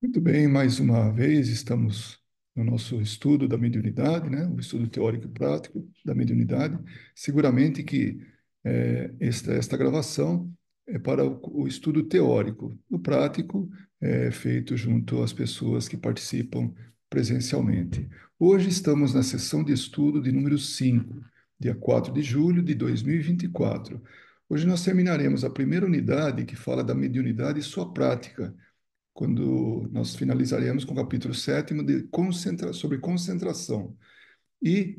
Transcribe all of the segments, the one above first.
Muito bem, mais uma vez estamos no nosso estudo da mediunidade, né? O estudo teórico e prático da mediunidade. Seguramente que esta gravação é para o estudo teórico. O prático é feito junto às pessoas que participam presencialmente. Hoje estamos na sessão de estudo de número 5, dia 4 de julho de 2024. Hoje nós terminaremos a primeira unidade que fala da mediunidade e sua prática, quando nós finalizaremos com o capítulo 7 sobre concentração. E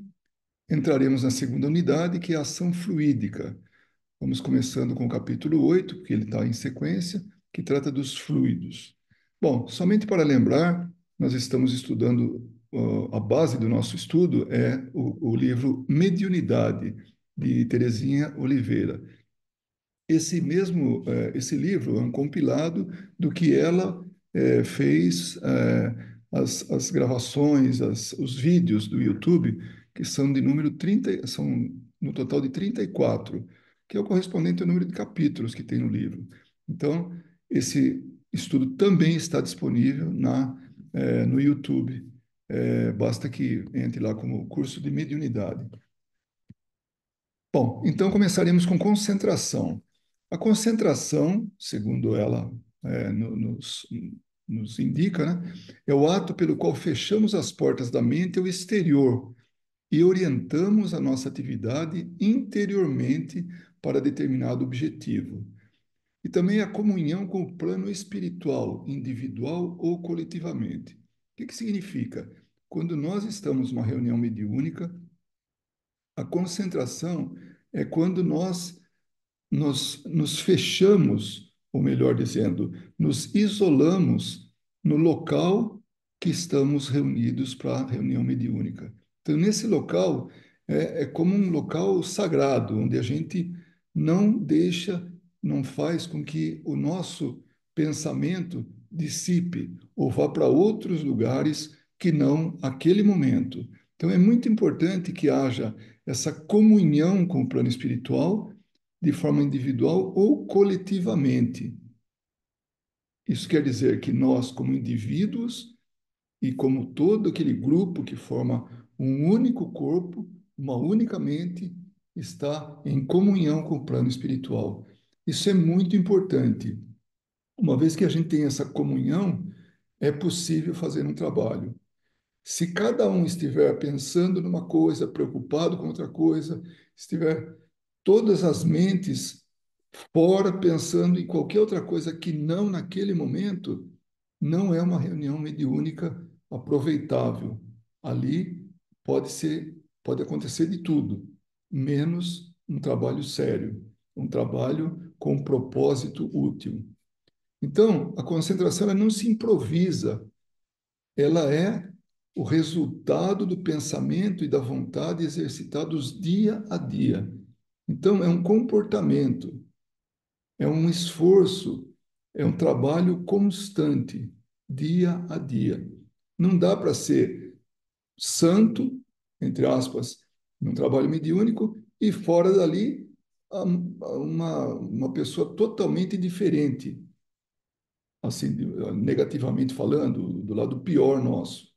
entraremos na segunda unidade, que é a ação fluídica. Vamos começando com o capítulo 8, porque ele está em sequência, que trata dos fluidos. Bom, somente para lembrar, nós estamos estudando, a base do nosso estudo é o livro Mediunidade, de Terezinha Oliveira. Esse livro é um compilado do que ela fez, as gravações, os vídeos do YouTube, que são de número 30, são no total de 34, que é o correspondente ao número de capítulos que tem no livro. Então, esse estudo também está disponível no YouTube. Basta que entre lá como curso de mediunidade. Bom, então começaremos com concentração. A concentração, segundo ela nos indica, né, é o ato pelo qual fechamos as portas da mente ao exterior e orientamos a nossa atividade interiormente para determinado objetivo. E também a comunhão com o plano espiritual, individual ou coletivamente. O que significa? Quando nós estamos numa reunião mediúnica, a concentração é quando nós nos fechamos, ou melhor dizendo, nos isolamos no local que estamos reunidos para a reunião mediúnica. Então, nesse local, é como um local sagrado, onde a gente não deixa, não faz com que o nosso pensamento dissipe ou vá para outros lugares que não aquele momento. Então, é muito importante que haja essa comunhão com o plano espiritual de forma individual ou coletivamente. Isso quer dizer que nós, como indivíduos e como todo aquele grupo que forma um único corpo, uma única mente, está em comunhão com o plano espiritual. Isso é muito importante. Uma vez que a gente tem essa comunhão, é possível fazer um trabalho. Se cada um estiver pensando numa coisa, preocupado com outra coisa, estiver todas as mentes fora pensando em qualquer outra coisa que não naquele momento, não é uma reunião mediúnica aproveitável. Ali pode acontecer de tudo, menos um trabalho sério, um trabalho com propósito útil. Então, a concentração ela não se improvisa, ela é o resultado do pensamento e da vontade exercitados dia a dia. Então, é um comportamento, é um esforço, é um trabalho constante, dia a dia. Não dá para ser santo, entre aspas, num trabalho mediúnico, e fora dali, uma pessoa totalmente diferente, assim, negativamente falando, do lado pior nosso.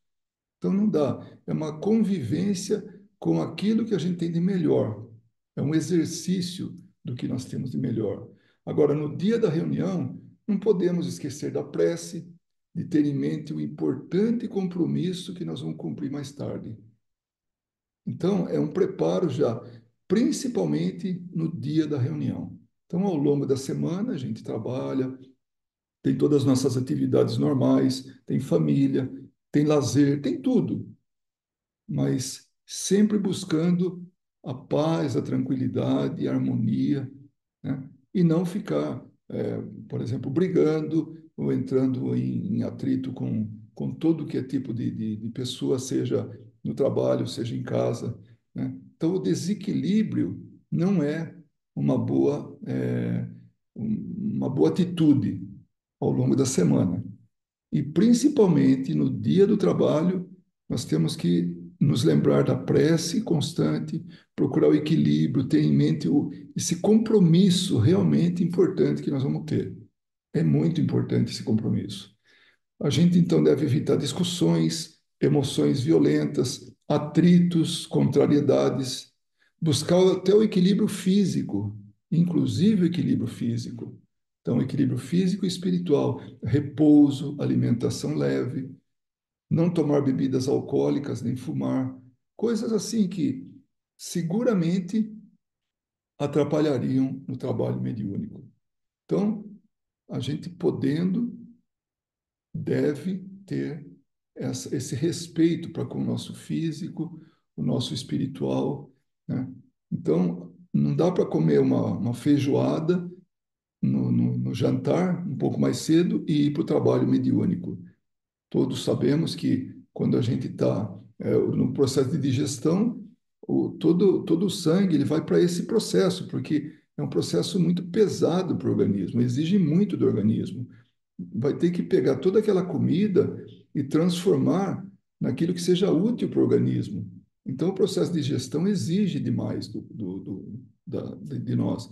Então não dá. É uma convivência com aquilo que a gente tem de melhor. É um exercício do que nós temos de melhor. Agora, no dia da reunião, não podemos esquecer da prece, de ter em mente o importante compromisso que nós vamos cumprir mais tarde. Então, é um preparo já, principalmente no dia da reunião. Então, ao longo da semana, a gente trabalha, tem todas as nossas atividades normais, tem família, tem lazer, tem tudo, mas sempre buscando a paz, a tranquilidade, a harmonia, né? E não ficar, por exemplo, brigando ou entrando em atrito com todo que é tipo de pessoa, seja no trabalho, seja em casa, né? Então, o desequilíbrio não é uma uma boa atitude ao longo da semana. E principalmente no dia do trabalho, nós temos que nos lembrar da prece constante, procurar o equilíbrio, ter em mente esse compromisso realmente importante que nós vamos ter. É muito importante esse compromisso. A gente então deve evitar discussões, emoções violentas, atritos, contrariedades, buscar até o equilíbrio físico, inclusive o equilíbrio físico. Então, equilíbrio físico e espiritual, repouso, alimentação leve, não tomar bebidas alcoólicas nem fumar, coisas assim que seguramente atrapalhariam no trabalho mediúnico. Então, a gente podendo, deve ter esse respeito para com o nosso físico, o nosso espiritual, né? Então, não dá para comer uma feijoada no jantar, um pouco mais cedo, e ir para o trabalho mediúnico. Todos sabemos que quando a gente está no processo de digestão, todo o sangue ele vai para esse processo, porque é um processo muito pesado para o organismo, exige muito do organismo. Vai ter que pegar toda aquela comida e transformar naquilo que seja útil para o organismo. Então, o processo de digestão exige demais de nós,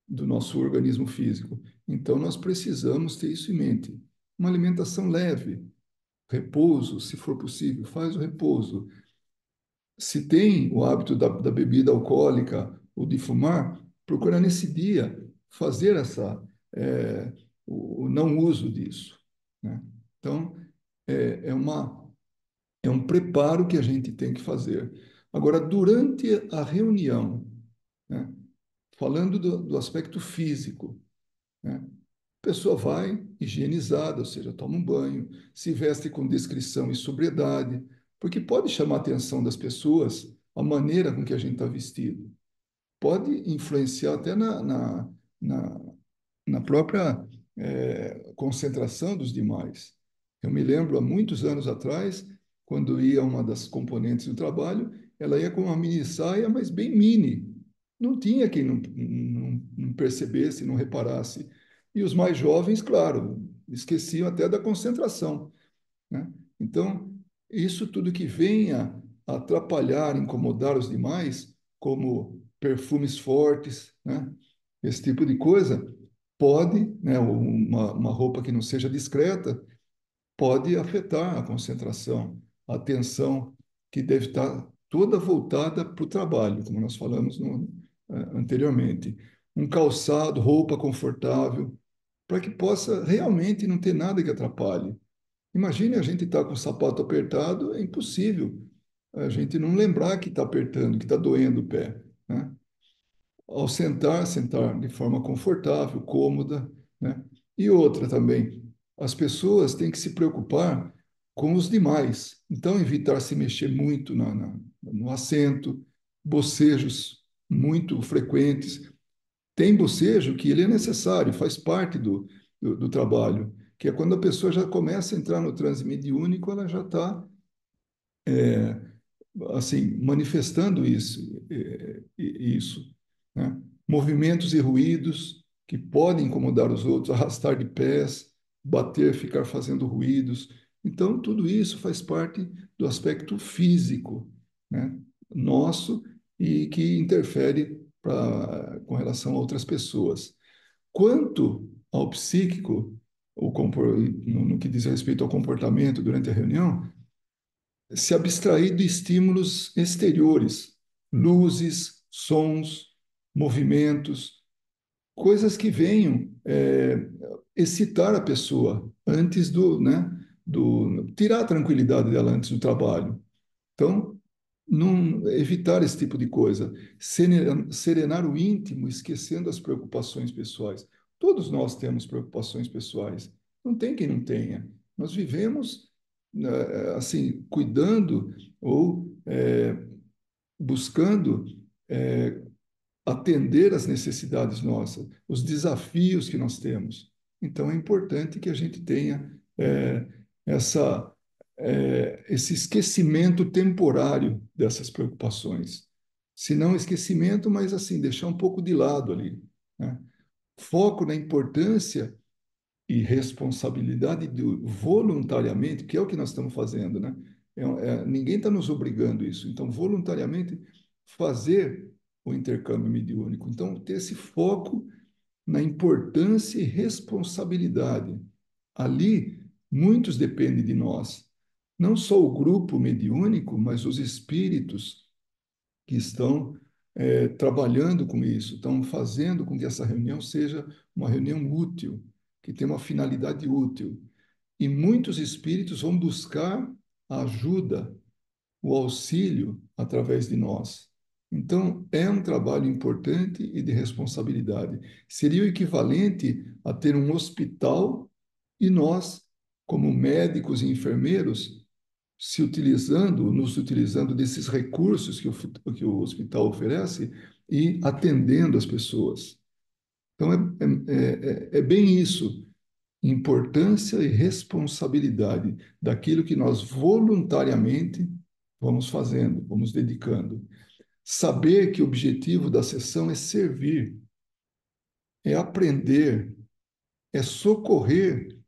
do nosso organismo físico. Então, nós precisamos ter isso em mente. Uma alimentação leve, repouso, se for possível, faz o repouso. Se tem o hábito da bebida alcoólica ou de fumar, procura nesse dia fazer é, o não uso disso, né? Então, é é um preparo que a gente tem que fazer. Agora, durante a reunião, né, falando do aspecto físico, né, a pessoa vai higienizada, ou seja, toma um banho, se veste com discrição e sobriedade, porque pode chamar a atenção das pessoas a maneira com que a gente está vestido. Pode influenciar até na, na própria concentração dos demais. Eu me lembro, há muitos anos atrás, quando ia uma das componentes do trabalho, ela ia com uma mini saia, mas bem mini. Não tinha quem não percebesse, não reparasse. E os mais jovens, claro, esqueciam até da concentração, né? Então, isso tudo que venha atrapalhar, incomodar os demais, como perfumes fortes, né? Esse tipo de coisa, pode, né? Uma roupa que não seja discreta, pode afetar a concentração, a atenção, que deve estar toda voltada para o trabalho, como nós falamos anteriormente. Um calçado, roupa confortável, para que possa realmente não ter nada que atrapalhe. Imagine a gente estar com o sapato apertado, é impossível a gente não lembrar que está apertando, que está doendo o pé, né? Ao sentar, sentar de forma confortável, cômoda, né? E outra também, as pessoas têm que se preocupar com os demais. Então, evitar se mexer muito no assento, bocejos muito frequentes. Tem bocejo que ele é necessário, faz parte do trabalho, que é quando a pessoa já começa a entrar no transe mediúnico, ela já está assim, manifestando isso, né? Movimentos e ruídos que podem incomodar os outros, arrastar de pés, bater, ficar fazendo ruídos. Então, tudo isso faz parte do aspecto físico, né, nosso e que interfere com relação a outras pessoas. Quanto ao psíquico, no que diz respeito ao comportamento durante a reunião, se abstrair de estímulos exteriores, luzes, sons, movimentos, coisas que venham excitar a pessoa antes tirar a tranquilidade dela antes do trabalho. Então, não evitar esse tipo de coisa, serenar o íntimo, esquecendo as preocupações pessoais. Todos nós temos preocupações pessoais. Não tem quem não tenha. Nós vivemos assim, cuidando ou buscando atender às necessidades nossas, os desafios que nós temos. Então, é importante que a gente tenha essa, esse esquecimento temporário dessas preocupações. Se não esquecimento, mas assim, deixar um pouco de lado ali, né? Foco na importância e responsabilidade do voluntariamente, que é o que nós estamos fazendo, né? Ninguém está nos obrigando isso. Então, voluntariamente fazer o intercâmbio mediúnico. Então, ter esse foco na importância e responsabilidade. Ali Muitos dependem de nós. Não só o grupo mediúnico, mas os espíritos que estão trabalhando com isso, estão fazendo com que essa reunião seja uma reunião útil, que tenha uma finalidade útil. E muitos espíritos vão buscar a ajuda, o auxílio através de nós. Então, é um trabalho importante e de responsabilidade. Seria o equivalente a ter um hospital e nós, como médicos e enfermeiros, nos utilizando desses recursos que o hospital oferece e atendendo as pessoas. Então, é bem isso, importância e responsabilidade daquilo que nós voluntariamente vamos fazendo, vamos dedicando. Saber que o objetivo da sessão é servir, é aprender, é socorrer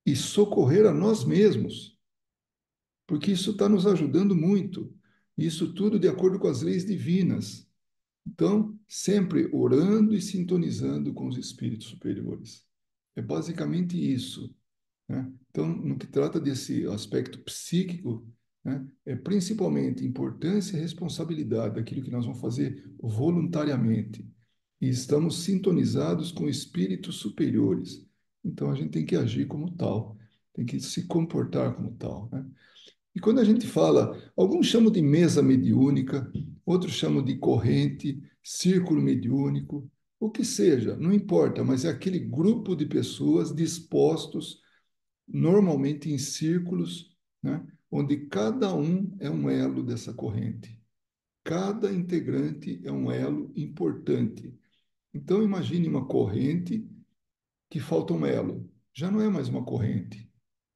e socorrer a nós mesmos, porque isso está nos ajudando muito. Isso tudo de acordo com as leis divinas. Então, sempre orando e sintonizando com os espíritos superiores. É basicamente isso, né? Então, no que trata desse aspecto psíquico, né, é principalmente importância e responsabilidade daquilo que nós vamos fazer voluntariamente. E estamos sintonizados com espíritos superiores. Então, a gente tem que agir como tal, tem que se comportar como tal, né? E quando a gente fala, alguns chamam de mesa mediúnica, outros chamam de corrente, círculo mediúnico, o que seja, não importa, mas é aquele grupo de pessoas dispostos, normalmente em círculos, né, onde cada um é um elo dessa corrente. Cada integrante é um elo importante. Então, imagine uma corrente que falta um elo. Já não é mais uma corrente,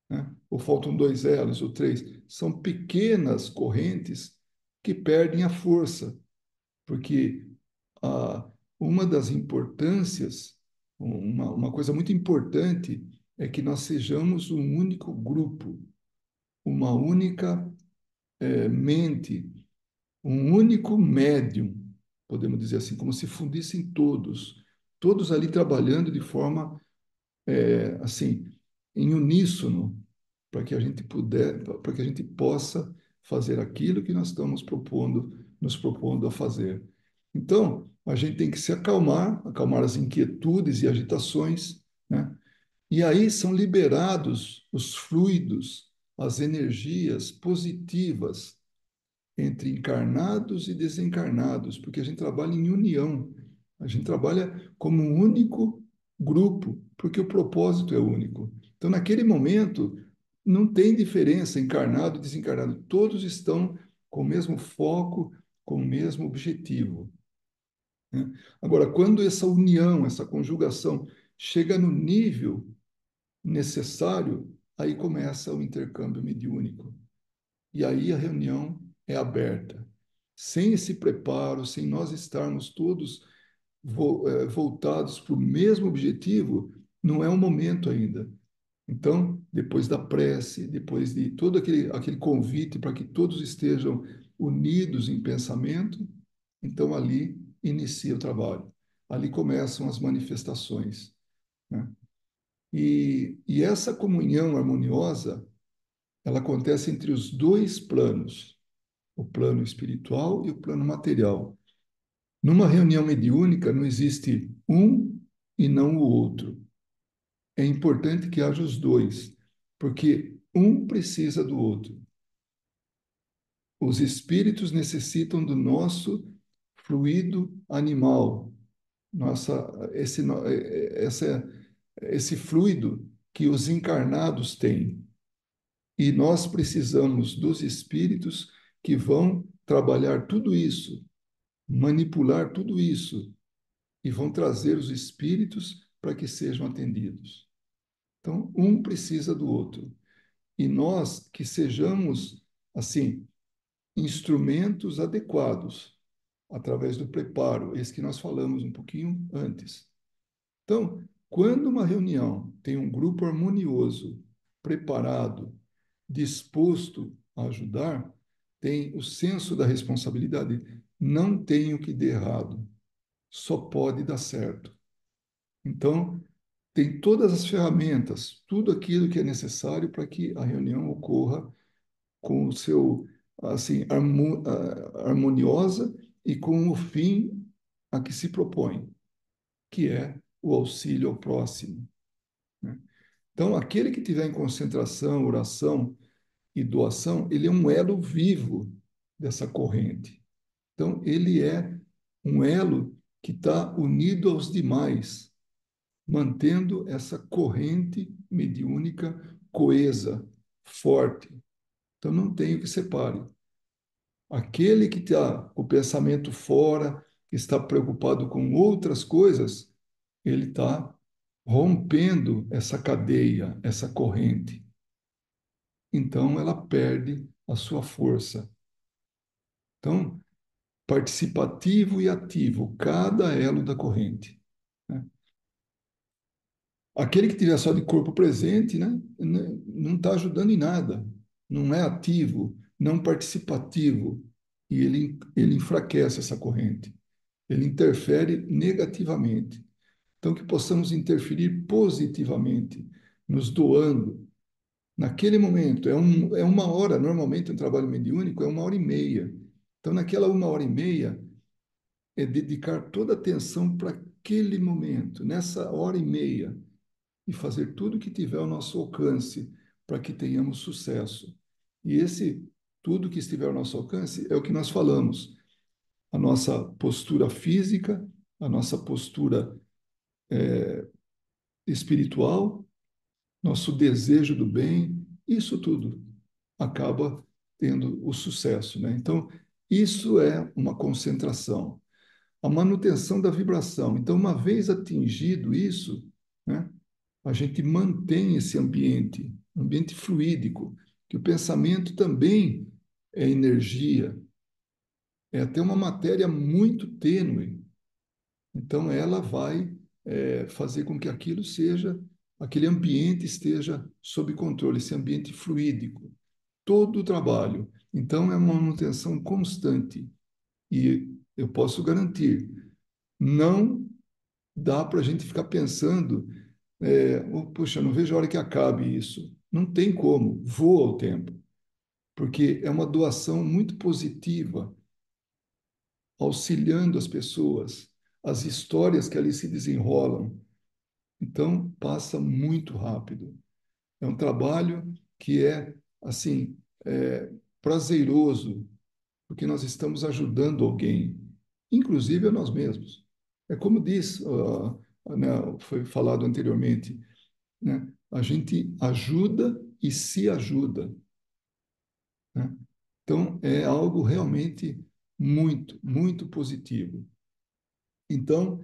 né? Ou faltam dois elos ou três. São pequenas correntes que perdem a força, porque uma das importâncias, uma coisa muito importante, é que nós sejamos um único grupo, uma única mente, um único médium, podemos dizer assim, como se fundissem todos, todos ali trabalhando de forma assim, em uníssono, para que a gente para que a gente possa fazer aquilo que nós estamos nos propondo a fazer. Então, a gente tem que se acalmar, acalmar as inquietudes e agitações, né? E aí são liberados os fluidos, as energias positivas entre encarnados e desencarnados, porque a gente trabalha em união, a gente trabalha como um único grupo, porque o propósito é único. Então, naquele momento, não tem diferença encarnado e desencarnado, todos estão com o mesmo foco, com o mesmo objetivo, né? Agora, quando essa união, essa conjugação chega no nível necessário, aí começa o intercâmbio mediúnico. E aí a reunião é aberta. Sem esse preparo, sem nós estarmos todos voltados para o mesmo objetivo, não é o momento ainda. Então, depois da prece, depois de todo aquele convite para que todos estejam unidos em pensamento, então ali inicia o trabalho. Ali começam as manifestações, né? E essa comunhão harmoniosa, ela acontece entre os dois planos, o plano espiritual e o plano material. Numa reunião mediúnica não existe um e não o outro. É importante que haja os dois, porque um precisa do outro. Os espíritos necessitam do nosso fluido animal, nossa, esse fluido que os encarnados têm. E nós precisamos dos espíritos que vão trabalhar tudo isso, manipular tudo isso e vão trazer os espíritos para que sejam atendidos. Então, um precisa do outro. E nós que sejamos, assim, instrumentos adequados, através do preparo, esse que nós falamos um pouquinho antes. Então, quando uma reunião tem um grupo harmonioso, preparado, disposto a ajudar, tem o senso da responsabilidade. Não tem o que dar errado, só pode dar certo. Então, tem todas as ferramentas, tudo aquilo que é necessário para que a reunião ocorra com o seu, assim, harmoniosa e com o fim a que se propõe, que é o auxílio ao próximo, né? Então, aquele que tiver em concentração, oração e doação, ele é um elo vivo dessa corrente. Então, ele é um elo que está unido aos demais, mantendo essa corrente mediúnica coesa, forte. Então, não tem o que separe. Aquele que está o pensamento fora, que está preocupado com outras coisas, ele está rompendo essa cadeia, essa corrente. Então, ela perde a sua força. Então, participativo e ativo, cada elo da corrente, né? Aquele que tiver só de corpo presente, né, não está ajudando em nada, não é ativo, não participativo, e ele enfraquece essa corrente, ele interfere negativamente. Então, que possamos interferir positivamente, nos doando. Naquele momento, é uma hora, normalmente um trabalho mediúnico é 1 hora e meia. Então, naquela 1 hora e meia, é dedicar toda a atenção para aquele momento, nessa hora e meia, e fazer tudo que tiver ao nosso alcance para que tenhamos sucesso. E esse tudo que estiver ao nosso alcance é o que nós falamos. A nossa postura física, a nossa postura espiritual, nosso desejo do bem, isso tudo acaba tendo o sucesso, né? Então, isso é uma concentração. A manutenção da vibração. Então, uma vez atingido isso, né, a gente mantém esse ambiente, ambiente fluídico, que o pensamento também é energia, é até uma matéria muito tênue. Então, ela vai fazer com que aquilo seja, aquele ambiente esteja sob controle, esse ambiente fluídico. Todo o trabalho. Então, é uma manutenção constante. E eu posso garantir, não dá para a gente ficar pensando, oh, puxa, não vejo a hora que acabe isso. Não tem como, voa o tempo, porque é uma doação muito positiva, auxiliando as pessoas, as histórias que ali se desenrolam. Então, passa muito rápido. É um trabalho que é, assim, prazeroso, porque nós estamos ajudando alguém, inclusive a nós mesmos. É como diz, né, foi falado anteriormente, né? A gente ajuda e se ajuda, né? Então, é algo realmente muito, muito positivo. Então,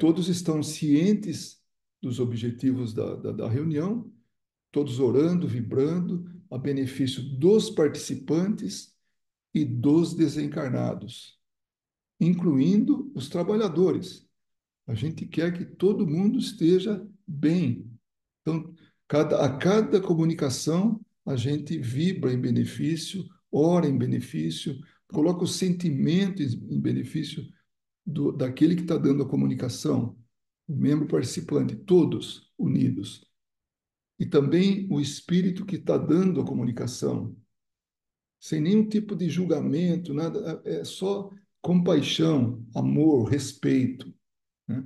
todos estão cientes dos objetivos da reunião, todos orando, vibrando, a benefício dos participantes e dos desencarnados, incluindo os trabalhadores. A gente quer que todo mundo esteja bem. Então, a cada comunicação, a gente vibra em benefício, ora em benefício, coloca o sentimento em benefício daquele que está dando a comunicação, o membro participante, todos unidos. E também o espírito que está dando a comunicação, sem nenhum tipo de julgamento, nada, é só compaixão, amor, respeito, né?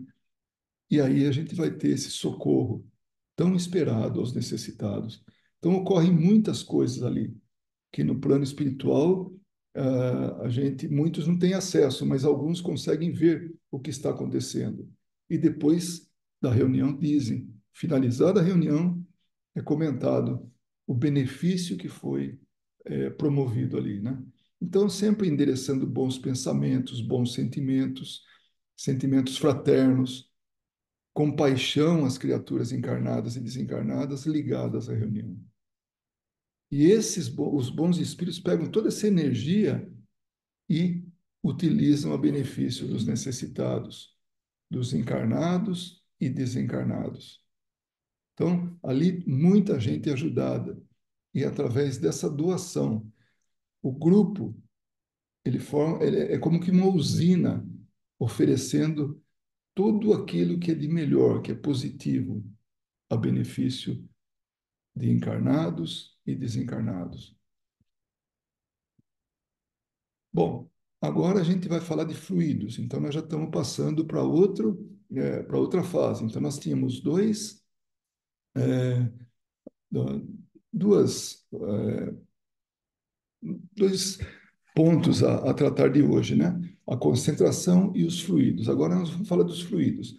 E aí a gente vai ter esse socorro tão esperado aos necessitados. Então, ocorrem muitas coisas ali, que no plano espiritual, a gente, muitos não têm acesso, mas alguns conseguem ver o que está acontecendo. E depois da reunião dizem, finalizada a reunião, é comentado o benefício que foi promovido ali, né? Então, sempre endereçando bons pensamentos, bons sentimentos, sentimentos fraternos, compaixão às criaturas encarnadas e desencarnadas ligadas à reunião. E os bons espíritos pegam toda essa energia e utilizam a benefício dos necessitados, dos encarnados e desencarnados. Então, ali muita gente é ajudada e através dessa doação, o grupo ele é como que uma usina oferecendo tudo aquilo que é de melhor, que é positivo, a benefício de encarnados e desencarnados. Bom, agora a gente vai falar de fluidos, então nós já estamos passando para outra fase. Então nós tínhamos da- duas, dois pontos a tratar de hoje, né? A concentração e os fluidos. Agora nós vamos falar dos fluidos.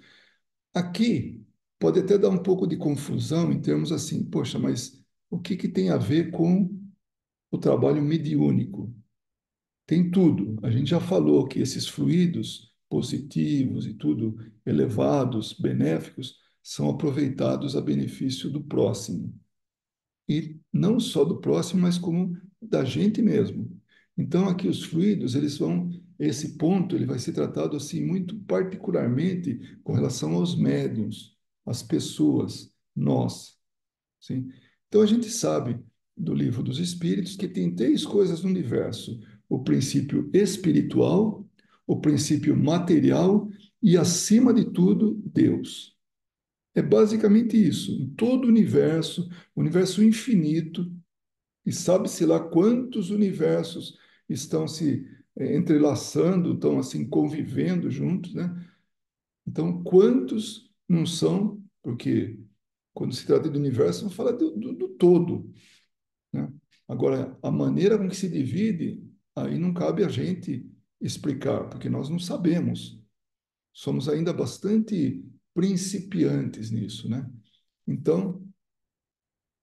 Aqui pode até dar um pouco de confusão em termos assim, poxa, mas o que que tem a ver com o trabalho mediúnico? Tem tudo. A gente já falou que esses fluidos positivos e tudo elevados, benéficos, são aproveitados a benefício do próximo. E não só do próximo, mas como da gente mesmo. Então, aqui os fluidos, esse ponto, ele vai ser tratado assim muito particularmente com relação aos médiuns, às pessoas, nós. Sim? Então a gente sabe do livro dos Espíritos que tem três coisas no universo: o princípio espiritual, o princípio material e, acima de tudo, Deus. É basicamente isso. Em todo o universo infinito, e sabe-se lá quantos universos estão se entrelaçando, estão assim convivendo juntos, né? Então, quantos não são? Porque quando se trata de universo, não fala do todo, né? Agora, a maneira com que se divide, aí não cabe a gente explicar, porque nós não sabemos. Somos ainda bastante principiantes nisso, né? Então,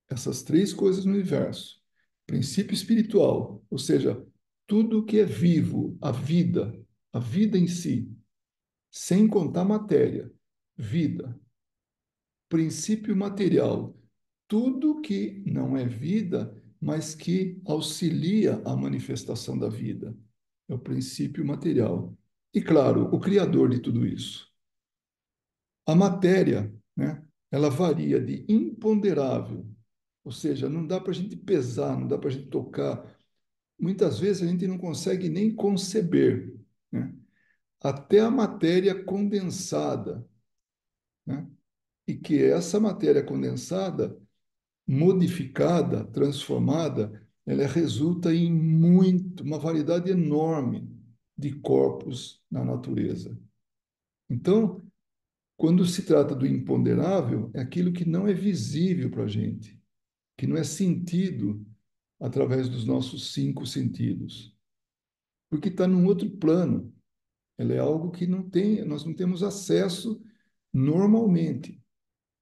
essas três coisas no universo: princípio espiritual, ou seja, tudo que é vivo, a vida em si, sem contar matéria, vida. Princípio material, tudo que não é vida, mas que auxilia a manifestação da vida. É o princípio material. E, claro, o criador de tudo isso. A matéria, né, ela varia de imponderável, ou seja, não dá para a gente pesar, não dá para a gente tocar. Muitas vezes a gente não consegue nem conceber, né? Até a matéria condensada, né? E que essa matéria condensada modificada, transformada, ela resulta em uma variedade enorme de corpos na natureza. Então, quando se trata do imponderável, é aquilo que não é visível para a gente, que não é sentido através dos nossos cinco sentidos, porque está num outro plano. Ela é algo que nós não temos acesso normalmente,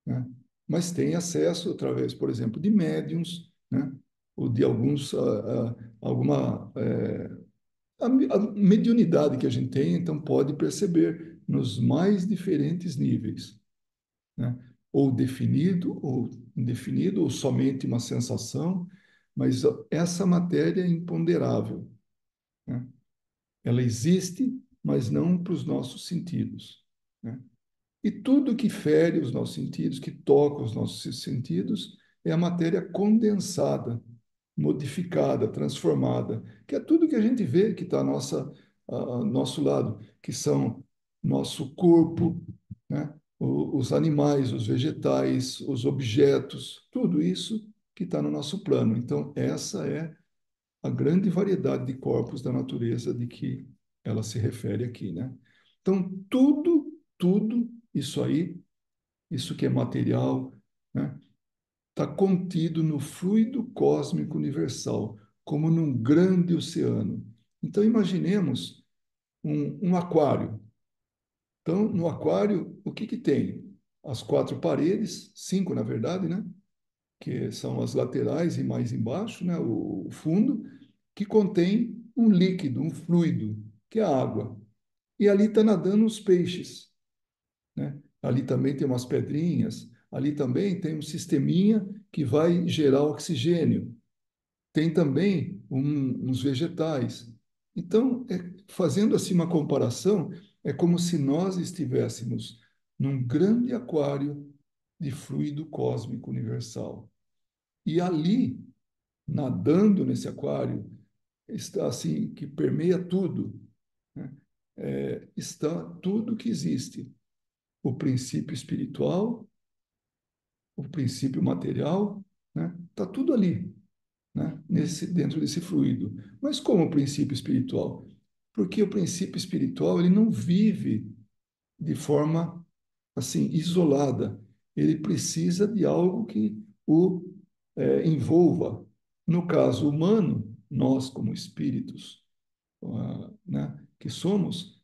né? Mas tem acesso através, por exemplo, de médiums, né? Ou de alguma a mediunidade que a gente tem, então pode perceber nos mais diferentes níveis, né? Ou definido, ou indefinido, ou somente uma sensação, mas essa matéria é imponderável, né? Ela existe, mas não para os nossos sentidos, né? E tudo que fere os nossos sentidos, que toca os nossos sentidos, é a matéria condensada, modificada, transformada, que é tudo que a gente vê que está ao nosso lado, que são nosso corpo, né? Os animais, os vegetais, os objetos, tudo isso que está no nosso plano. Então, essa é a grande variedade de corpos da natureza de que ela se refere aqui, né? Então, tudo isso aí, isso que é material, né, está contido no fluido cósmico universal, como num grande oceano. Então, imaginemos um aquário. Então, no aquário, o que que tem? As quatro paredes, cinco, na verdade, né? Que são as laterais e mais embaixo, né? O fundo, que contém um líquido, um fluido, que é a água. E ali está nadando os peixes, né? Ali também tem umas pedrinhas, ali também tem um sisteminha que vai gerar oxigênio. Tem também uns vegetais. Então, fazendo assim uma comparação, é como se nós estivéssemos num grande aquário de fluido cósmico universal. E ali, nadando nesse aquário, está assim, que permeia tudo, né? Está tudo que existe. o princípio espiritual, o princípio material, né? Tá tudo ali, né? Dentro desse fluido. Mas como o princípio espiritual? Porque o princípio espiritual ele não vive de forma assim isolada. Ele precisa de algo que o envolva. No caso humano, nós como espíritos, né, que somos,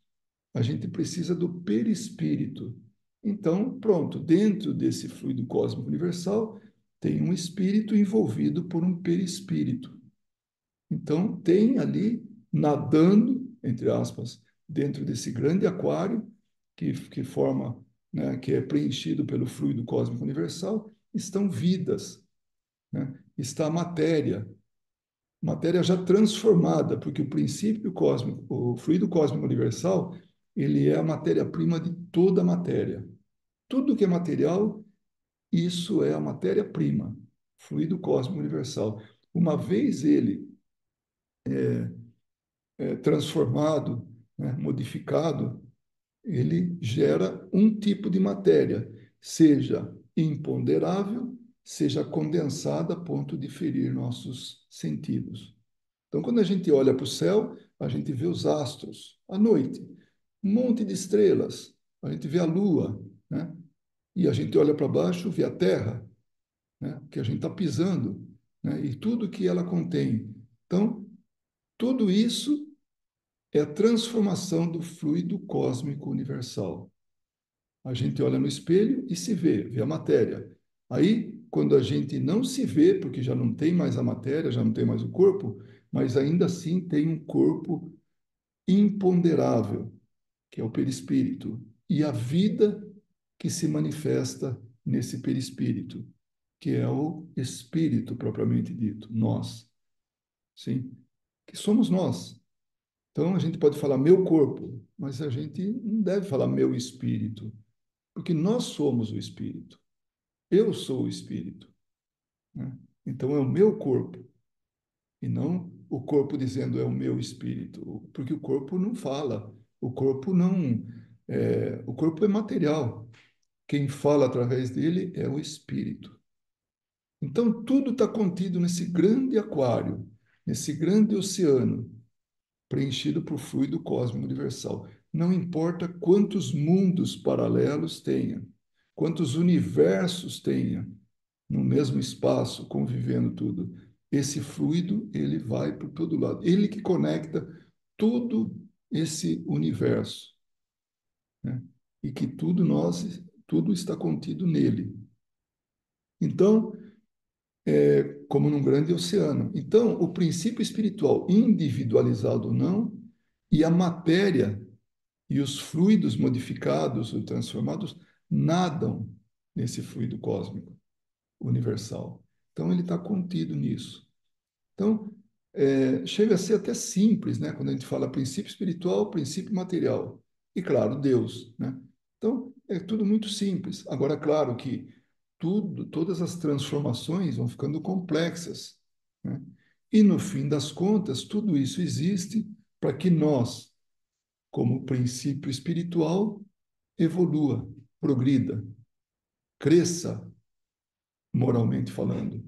a gente precisa do perispírito. Então, pronto, dentro desse fluido cósmico universal, tem um espírito envolvido por um perispírito. Então, tem ali, nadando, entre aspas, dentro desse grande aquário que forma, né, que é preenchido pelo fluido cósmico universal, estão vidas, né? Está a matéria já transformada, porque o princípio cósmico, o fluido cósmico universal, ele é a matéria-prima de toda a matéria. Tudo que é material, isso é a matéria-prima, fluido cósmico universal. Uma vez ele transformado, né, modificado, ele gera um tipo de matéria, seja imponderável, seja condensada a ponto de ferir nossos sentidos. Então, quando a gente olha para o céu, a gente vê os astros à noite, um monte de estrelas, a gente vê a lua, né? E a gente olha para baixo, vê a terra, né? Que a gente está pisando, né? E tudo que ela contém. Então, tudo isso é a transformação do fluido cósmico universal. A gente olha no espelho e se vê, vê a matéria. Aí, quando a gente não se vê, porque já não tem mais a matéria, já não tem mais o corpo, mas ainda assim tem um corpo imponderável, que é o perispírito, e a vida que se manifesta nesse perispírito, que é o espírito propriamente dito, nós, sim, que somos nós. Então a gente pode falar meu corpo, mas a gente não deve falar meu espírito, porque nós somos o espírito. Eu sou o espírito, né? Então é o meu corpo e não o corpo dizendo é o meu espírito, porque o corpo não fala, o corpo não o corpo é material. Quem fala através dele é o espírito. Então tudo está contido nesse grande aquário, nesse grande oceano preenchido por fluido cósmico universal. Não importa quantos mundos paralelos tenha, quantos universos tenha no mesmo espaço, convivendo tudo. Esse fluido, ele vai por todo lado. Ele que conecta todo esse universo, né? E que tudo está contido nele. Então, como num grande oceano. Então, o princípio espiritual, individualizado ou não, e a matéria e os fluidos modificados ou transformados nadam nesse fluido cósmico universal. Então, ele está contido nisso. Então, chega a ser até simples, né? Quando a gente fala princípio espiritual, princípio material. E, claro, Deus, né? Então, é tudo muito simples. Agora, claro que todas as transformações vão ficando complexas, né? E, no fim das contas, tudo isso existe para que nós, como princípio espiritual, evolua, progrida, cresça moralmente falando,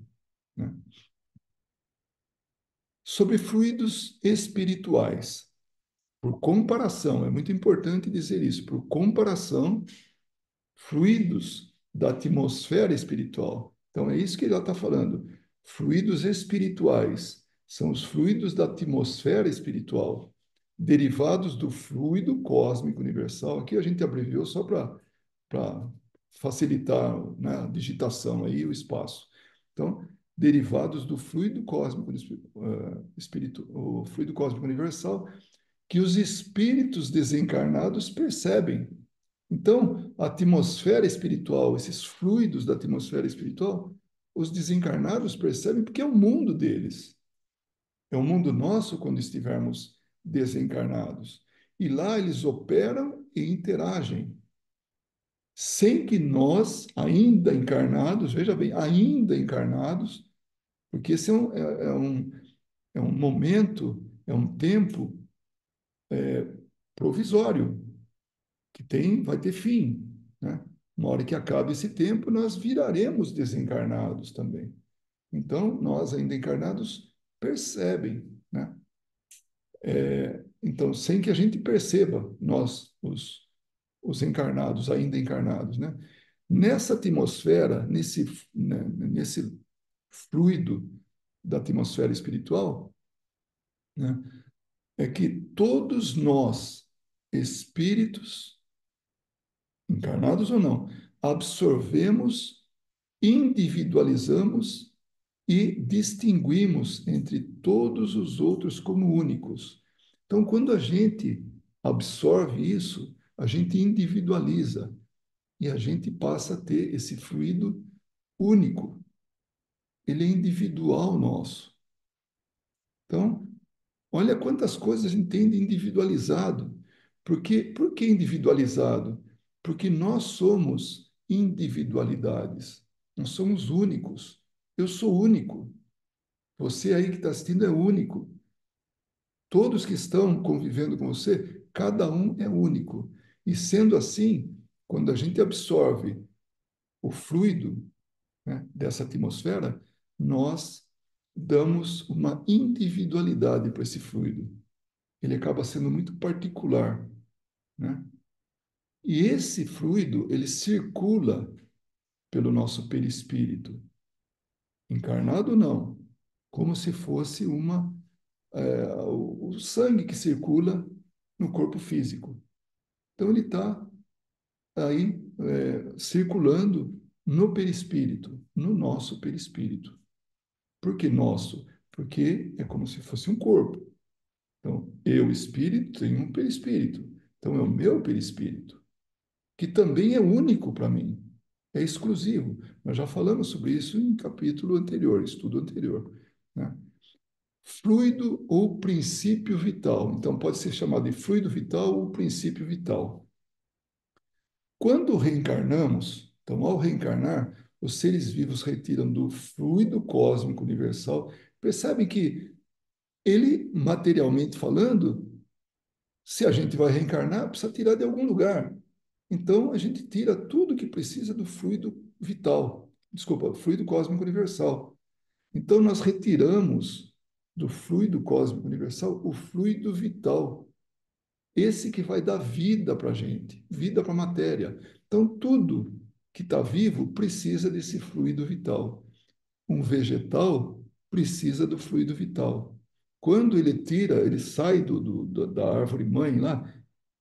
né? Sobre fluidos espirituais. Por comparação, é muito importante dizer isso, por comparação, fluidos da atmosfera espiritual. Então, é isso que ele está falando. Fluidos espirituais são os fluidos da atmosfera espiritual, derivados do fluido cósmico universal. Aqui a gente abreviou só para facilitar, né, a digitação aí, o espaço. Então, derivados do fluido cósmico, o fluido cósmico universal, que os espíritos desencarnados percebem. Então, a atmosfera espiritual, esses fluidos da atmosfera espiritual, os desencarnados percebem porque é o mundo deles. É o mundo nosso quando estivermos desencarnados. E lá eles operam e interagem, sem que nós, ainda encarnados, veja bem, ainda encarnados, porque esse é um momento, é um tempo provisório, que vai ter fim. né? Uma hora que acabe esse tempo, nós viraremos desencarnados também. Então, nós ainda encarnados percebem, né? Então, sem que a gente perceba, nós, os encarnados, ainda encarnados, né? Nessa atmosfera, nesse fluido da atmosfera espiritual, né, é que todos nós, espíritos, encarnados ou não, absorvemos, individualizamos e distinguimos entre todos os outros como únicos. Então, quando a gente absorve isso, a gente individualiza e a gente passa a ter esse fluido único. Ele é individual nosso. Então, olha quantas coisas a gente tem de individualizado. Por que individualizado? Porque nós somos individualidades. Nós somos únicos. Eu sou único. Você aí que está assistindo é único. Todos que estão convivendo com você, cada um é único. E sendo assim, quando a gente absorve o fluido, né, dessa atmosfera, nós damos uma individualidade para esse fluido. Ele acaba sendo muito particular, né? E esse fluido, ele circula pelo nosso perispírito, encarnado ou não, como se fosse o sangue que circula no corpo físico. Então ele está aí circulando no perispírito, no nosso perispírito. Por que nosso? Porque é como se fosse um corpo. Então, eu, espírito, tenho um perispírito. Então, é o meu perispírito, que também é único para mim, é exclusivo. Nós já falamos sobre isso em capítulo anterior, estudo anterior, né? Fluido ou princípio vital. Então, pode ser chamado de fluido vital ou princípio vital. Quando reencarnamos, então, ao reencarnar, os seres vivos retiram do fluido cósmico universal, percebem que ele, materialmente falando, se a gente vai reencarnar, precisa tirar de algum lugar. Então, a gente tira tudo que precisa do fluido vital, desculpa, fluido cósmico universal. Então, nós retiramos do fluido cósmico universal o fluido vital, esse que vai dar vida para a gente, vida para a matéria. Então, tudo que está vivo precisa desse fluido vital. Um vegetal precisa do fluido vital. Quando ele sai da árvore mãe lá,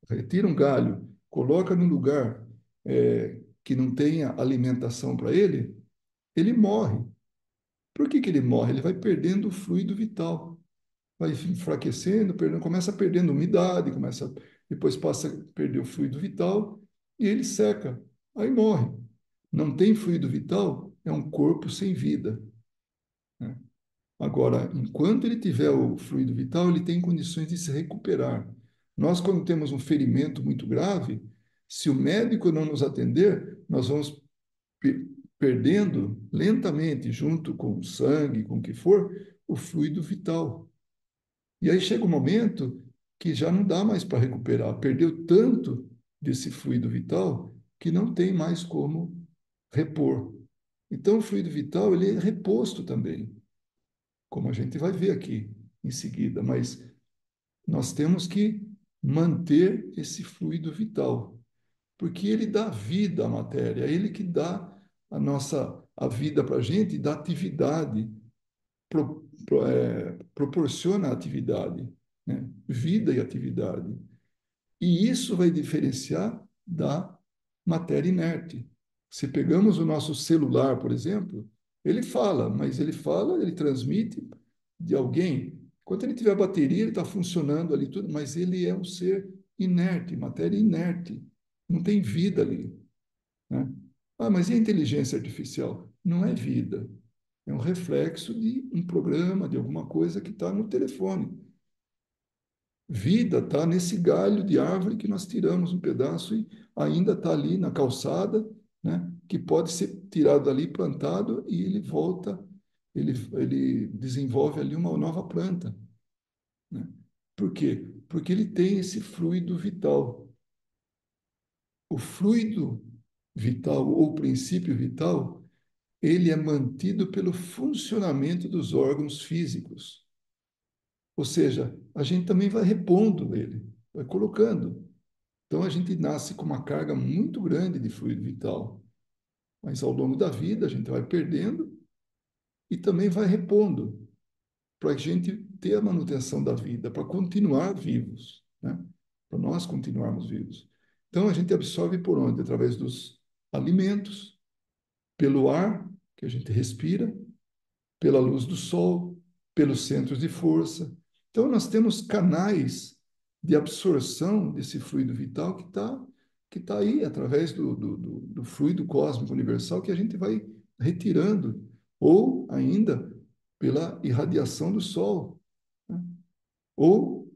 retira um galho, coloca num lugar que não tenha alimentação para ele, ele morre. Por que ele morre? Ele vai perdendo o fluido vital, vai enfraquecendo, perdendo, começa perdendo umidade, depois passa a perder o fluido vital e ele seca, aí morre. Não tem fluido vital, é um corpo sem vida, né? Agora, enquanto ele tiver o fluido vital, ele tem condições de se recuperar. Nós, quando temos um ferimento muito grave, se o médico não nos atender, nós vamos perdendo lentamente, junto com o sangue, com o que for, o fluido vital. E aí chega um momento que já não dá mais para recuperar. Perdeu tanto desse fluido vital que não tem mais como repor. Então, o fluido vital ele é reposto também, como a gente vai ver aqui em seguida, mas nós temos que manter esse fluido vital, porque ele dá vida à matéria, é ele que dá a vida para a gente, dá atividade, proporciona atividade, né? Vida e atividade. E isso vai diferenciar da matéria inerte. Se pegamos o nosso celular, por exemplo, ele fala, mas ele fala, ele transmite de alguém. Enquanto ele tiver bateria, ele está funcionando ali tudo, mas ele é um ser inerte, matéria inerte. Não tem vida ali, né? Ah, mas e a inteligência artificial? Não é vida. É um reflexo de um programa, de alguma coisa que está no telefone. Vida está nesse galho de árvore que nós tiramos um pedaço e ainda está ali na calçada, né? Que pode ser tirado dali, plantado e ele volta, ele desenvolve ali uma nova planta, né? Por quê? Porque ele tem esse fluido vital. O fluido vital ou princípio vital, ele é mantido pelo funcionamento dos órgãos físicos. Ou seja, a gente também vai repondo ele, vai colocando. Então, a gente nasce com uma carga muito grande de fluido vital, mas ao longo da vida a gente vai perdendo e também vai repondo para a gente ter a manutenção da vida, para continuar vivos, né? Para nós continuarmos vivos. Então, a gente absorve por onde? Através dos alimentos, pelo ar que a gente respira, pela luz do sol, pelos centros de força. Então, nós temos canais de absorção desse fluido vital que tá aí, através do fluido cósmico universal, que a gente vai retirando, ou ainda pela irradiação do sol, né? Ou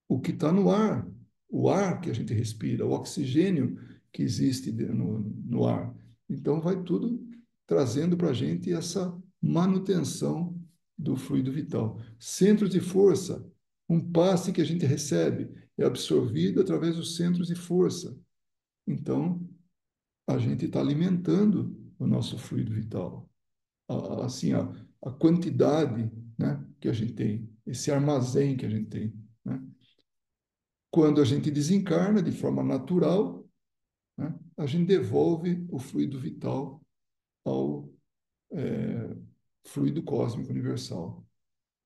o que está no ar, o ar que a gente respira, o oxigênio que existe no ar. Então, vai tudo trazendo para a gente essa manutenção do fluido vital. Centros de força, um passe que a gente recebe é absorvido através dos centros de força. Então, a gente está alimentando o nosso fluido vital. Assim, a quantidade, né, que a gente tem, esse armazém que a gente tem, né? Quando a gente desencarna de forma natural, né, a gente devolve o fluido vital ao fluido cósmico universal.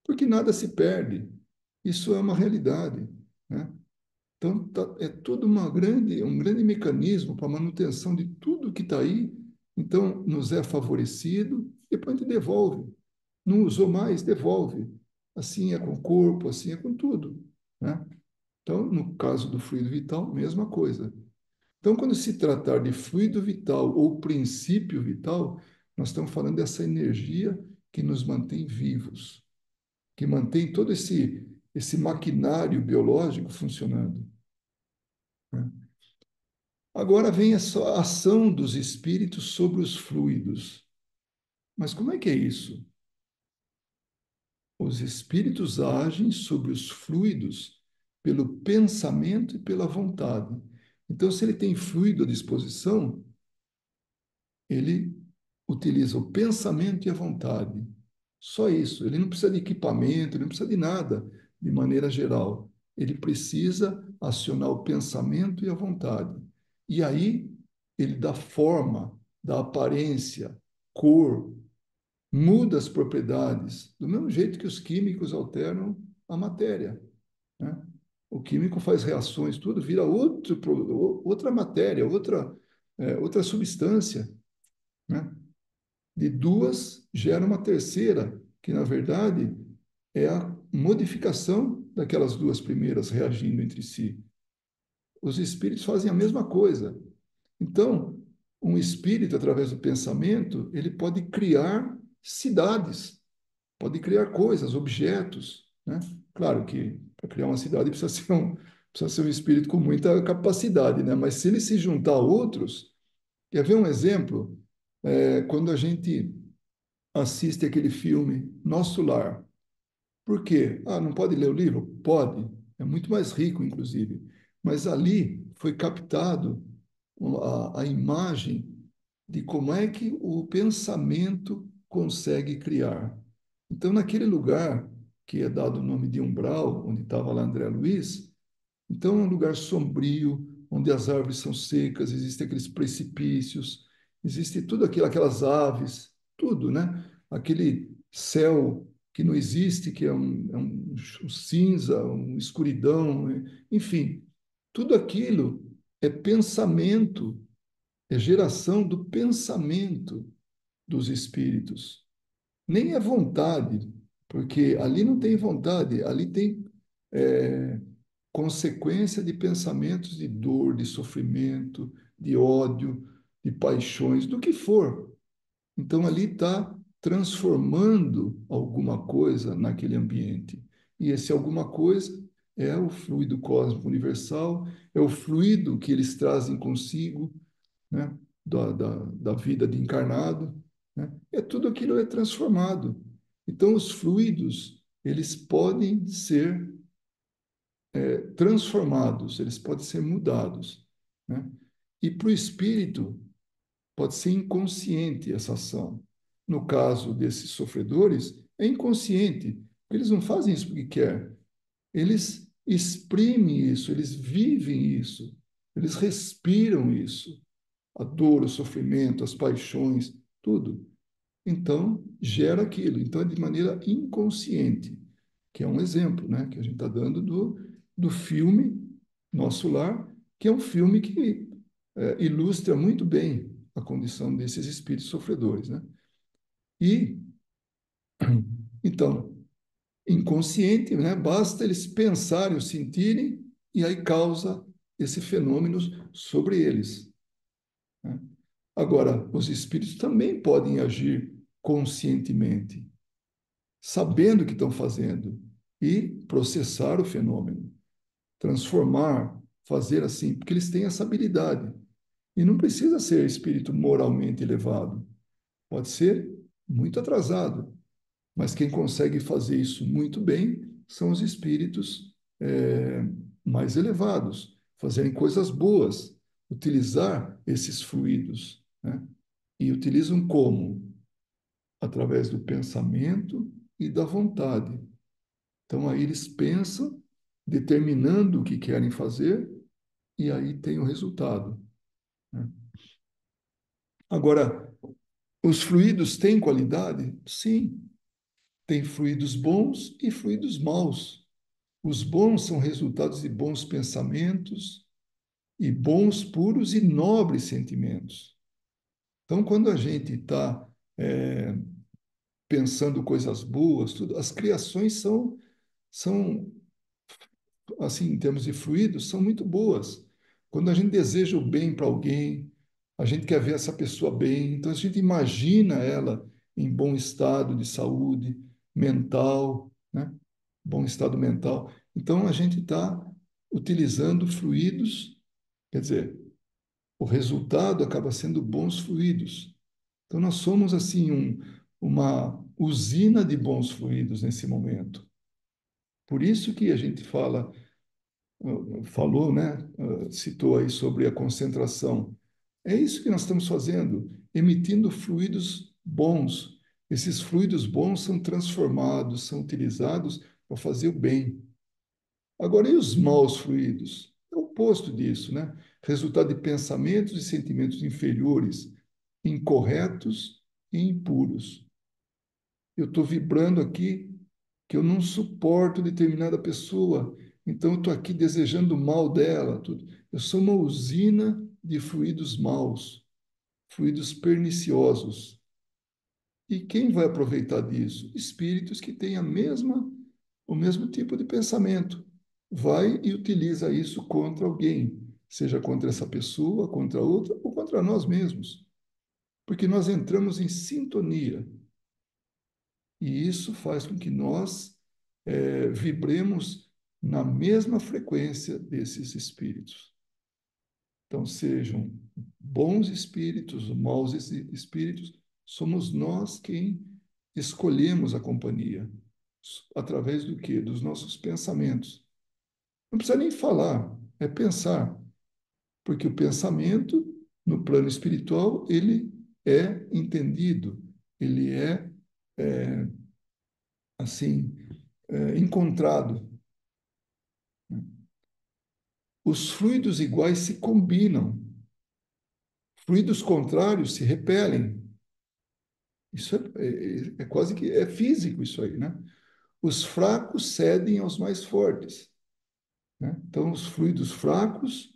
Porque nada se perde. Isso é uma realidade, né? Então, é tudo um grande mecanismo para a manutenção de tudo que está aí. Então, nos é favorecido, depois a gente devolve. Não usou mais, devolve. Assim é com o corpo, assim é com tudo, né? Então, no caso do fluido vital, mesma coisa. Então, quando se tratar de fluido vital ou princípio vital, nós estamos falando dessa energia que nos mantém vivos, que mantém todo esse maquinário biológico funcionando, né? Agora vem essa ação dos espíritos sobre os fluidos. Mas como é que é isso? Os espíritos agem sobre os fluidos pelo pensamento e pela vontade. Então, se ele tem fluido à disposição, ele utiliza o pensamento e a vontade. Só isso. Ele não precisa de equipamento, ele não precisa de nada de maneira geral. Ele precisa acionar o pensamento e a vontade. E aí ele dá forma, dá aparência, cor, muda as propriedades, do mesmo jeito que os químicos alteram a matéria, né? O químico faz reações, tudo vira outra matéria, outra substância, né? De duas gera uma terceira, que na verdade é a modificação daquelas duas primeiras reagindo entre si. Os espíritos fazem a mesma coisa. Então, um espírito, através do pensamento, ele pode criar cidades, pode criar coisas, objetos, né? Claro que para criar uma cidade precisa ser um espírito com muita capacidade, né? Mas se ele se juntar a outros, quer ver um exemplo? Quando a gente assiste aquele filme Nosso Lar. Por quê? Ah, não pode ler o livro? Pode. É muito mais rico, inclusive. Mas ali foi captado a imagem de como é que o pensamento consegue criar. Então, naquele lugar que é dado o nome de umbral, onde estava lá André Luiz, então é um lugar sombrio, onde as árvores são secas, existem aqueles precipícios, existe tudo aquilo, aquelas aves, tudo, né? Aquele céu que não existe, que é um cinza, uma escuridão, enfim, tudo aquilo é pensamento, é geração do pensamento dos espíritos. Nem é vontade, porque ali não tem vontade, ali tem consequência de pensamentos de dor, de sofrimento, de ódio, de paixões, do que for. Então ali está transformando alguma coisa naquele ambiente. E esse alguma coisa é o fluido cósmico universal, é o fluido que eles trazem consigo, né, da vida de encarnado, né? É tudo aquilo é transformado. Então os fluidos, eles podem ser transformados, eles podem ser mudados, né? E para o espírito, pode ser inconsciente essa ação. No caso desses sofredores, é inconsciente. Eles não fazem isso porque quer. Eles exprimem isso, eles vivem isso, eles respiram isso. A dor, o sofrimento, as paixões, tudo. Então, gera aquilo. Então, é de maneira inconsciente, que é um exemplo, né, que a gente está dando do filme Nosso Lar, que é um filme que ilustra muito bem a condição desses espíritos sofredores, né? E, então, inconsciente, né, basta eles pensarem ou sentirem, e aí causa esse fenômeno sobre eles, né? Agora, os espíritos também podem agir conscientemente, sabendo o que estão fazendo, e processar o fenômeno, transformar, fazer assim, porque eles têm essa habilidade. E não precisa ser espírito moralmente elevado, pode ser muito atrasado, mas quem consegue fazer isso muito bem são os espíritos mais elevados, fazerem coisas boas, utilizar esses fluidos, né? E utilizam como? Através do pensamento e da vontade. Então, aí eles pensam, determinando o que querem fazer, e aí tem o resultado, né? Agora, os fluidos têm qualidade? Sim, tem fluidos bons e fluidos maus. Os bons são resultados de bons pensamentos e bons, puros e nobres sentimentos. Então, quando a gente está pensando coisas boas, tudo, as criações são assim, em termos de fluidos, são muito boas. Quando a gente deseja o bem para alguém, a gente quer ver essa pessoa bem, então a gente imagina ela em bom estado de saúde mental, né? Bom estado mental. Então a gente está utilizando fluidos, quer dizer, o resultado acaba sendo bons fluidos. Então nós somos assim uma usina de bons fluidos nesse momento. Por isso que a gente falou, né? Citou aí sobre a concentração. É isso que nós estamos fazendo, emitindo fluidos bons. Esses fluidos bons são transformados, são utilizados para fazer o bem. Agora, e os maus fluidos? É o oposto disso, né? Resultado de pensamentos e sentimentos inferiores, incorretos e impuros. Eu estou vibrando aqui que eu não suporto determinada pessoa, então eu estou aqui desejando o mal dela, tudo. Eu sou uma usina de fluidos maus, fluidos perniciosos. E quem vai aproveitar disso? Espíritos que têm o mesmo tipo de pensamento. Vai e utiliza isso contra alguém, seja contra essa pessoa, contra outra ou contra nós mesmos, porque nós entramos em sintonia. E isso faz com que nós vibremos na mesma frequência desses espíritos. Então, sejam bons espíritos ou maus espíritos, somos nós quem escolhemos a companhia. Através do quê? Dos nossos pensamentos. Não precisa nem falar, é pensar. Porque o pensamento, no plano espiritual, ele é entendido, ele é assim, encontrado. Os fluidos iguais se combinam, fluidos contrários se repelem. Isso é quase que é físico isso aí, né? Os fracos cedem aos mais fortes, né? Então, os fluidos fracos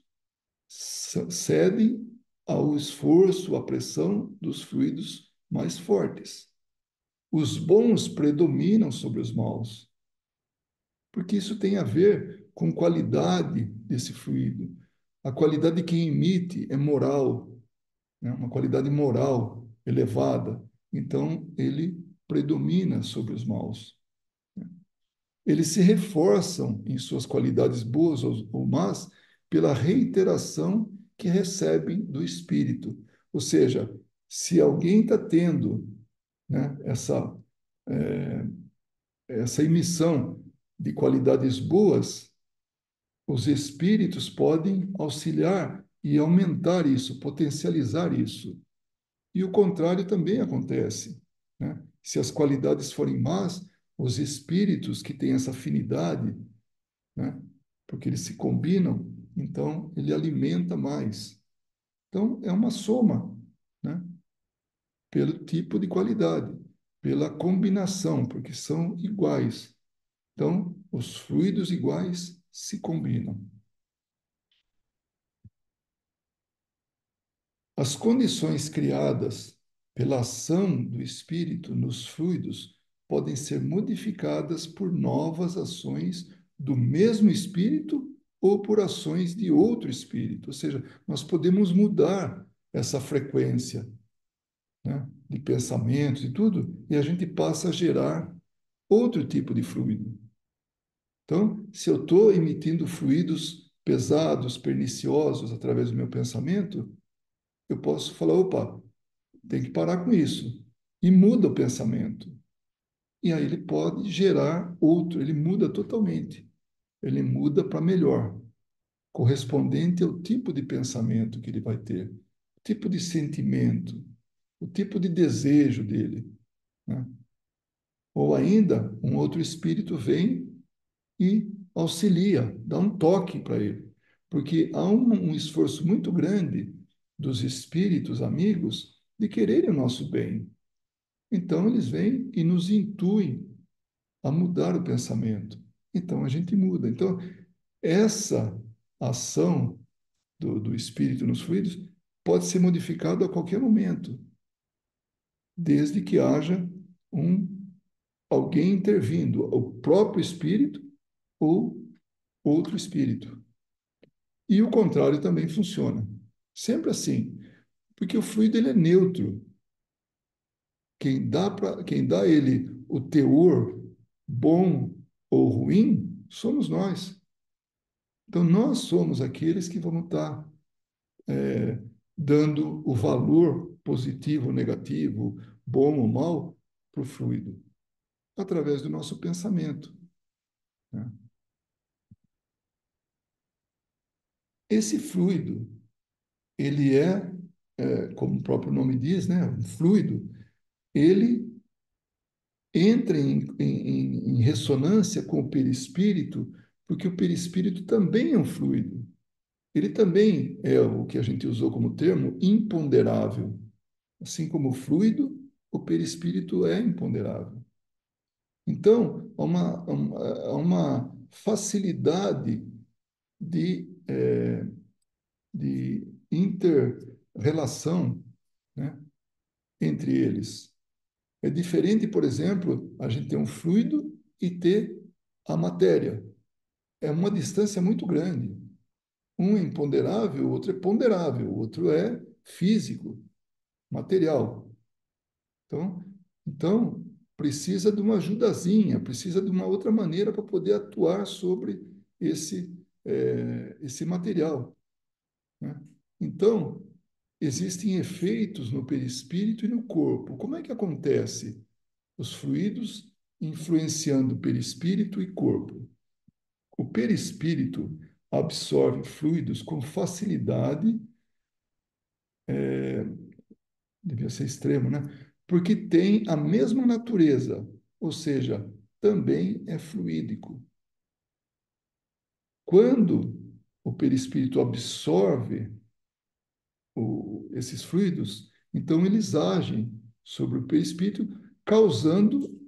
cedem ao esforço, à pressão dos fluidos mais fortes. Os bons predominam sobre os maus, porque isso tem a ver com qualidade desse fluido. A qualidade de quem emite é moral, né? Uma qualidade moral elevada. Então, ele predomina sobre os maus. Eles se reforçam em suas qualidades boas ou más pela reiteração que recebem do espírito. Ou seja, se alguém está tendo, né, essa emissão de qualidades boas, os espíritos podem auxiliar e aumentar isso, potencializar isso. E o contrário também acontece, né? Se as qualidades forem más, os espíritos que têm essa afinidade, né? Porque eles se combinam, então ele alimenta mais. Então é uma soma, né? Pelo tipo de qualidade, pela combinação, porque são iguais. Então, os fluidos iguais se combinam. As condições criadas pela ação do espírito nos fluidos podem ser modificadas por novas ações do mesmo espírito ou por ações de outro espírito. Ou seja, nós podemos mudar essa frequência, né, de pensamentos e tudo, e a gente passa a gerar outro tipo de fluido. Então, se eu estou emitindo fluidos pesados, perniciosos através do meu pensamento, eu posso falar, opa, tem que parar com isso. E muda o pensamento. E aí ele pode gerar outro, ele muda totalmente. Ele muda para melhor, correspondente ao tipo de pensamento que ele vai ter, o tipo de sentimento, o tipo de desejo dele, né? Ou ainda, um outro espírito vem e auxilia, dá um toque para ele. Porque há um esforço muito grande dos espíritos amigos de quererem o nosso bem. Então, eles vêm e nos intuem a mudar o pensamento. Então, a gente muda. Então, essa ação do espírito nos fluidos pode ser modificada a qualquer momento, desde que haja um alguém intervindo, o próprio espírito ou outro espírito. E o contrário também funciona. Sempre assim, porque o fluido ele é neutro. Quem dá ele o teor bom ou ruim somos nós. Então nós somos aqueles que vamos estar dando o valor positivo ou negativo, bom ou mal, para o fluido, através do nosso pensamento, né? Esse fluido, ele como o próprio nome diz, né, um fluido, ele entra em ressonância com o perispírito, porque o perispírito também é um fluido. Ele também é o que a gente usou como termo imponderável. Assim como o fluido, o perispírito é imponderável. Então, há uma facilidade de inter-relação, né, entre eles. É diferente, por exemplo, a gente ter um fluido e ter a matéria. É uma distância muito grande. Um é imponderável, o outro é ponderável, o outro é físico, material. Então, precisa de uma ajudazinha, precisa de uma outra maneira para poder atuar sobre esse material, né? Então, existem efeitos no perispírito e no corpo. Como é que acontece? Os fluidos influenciando perispírito e corpo. O perispírito absorve fluidos com facilidade, devia ser extremo, né? Porque tem a mesma natureza, ou seja, também é fluídico. Quando o perispírito absorve esses fluidos, então eles agem sobre o perispírito, causando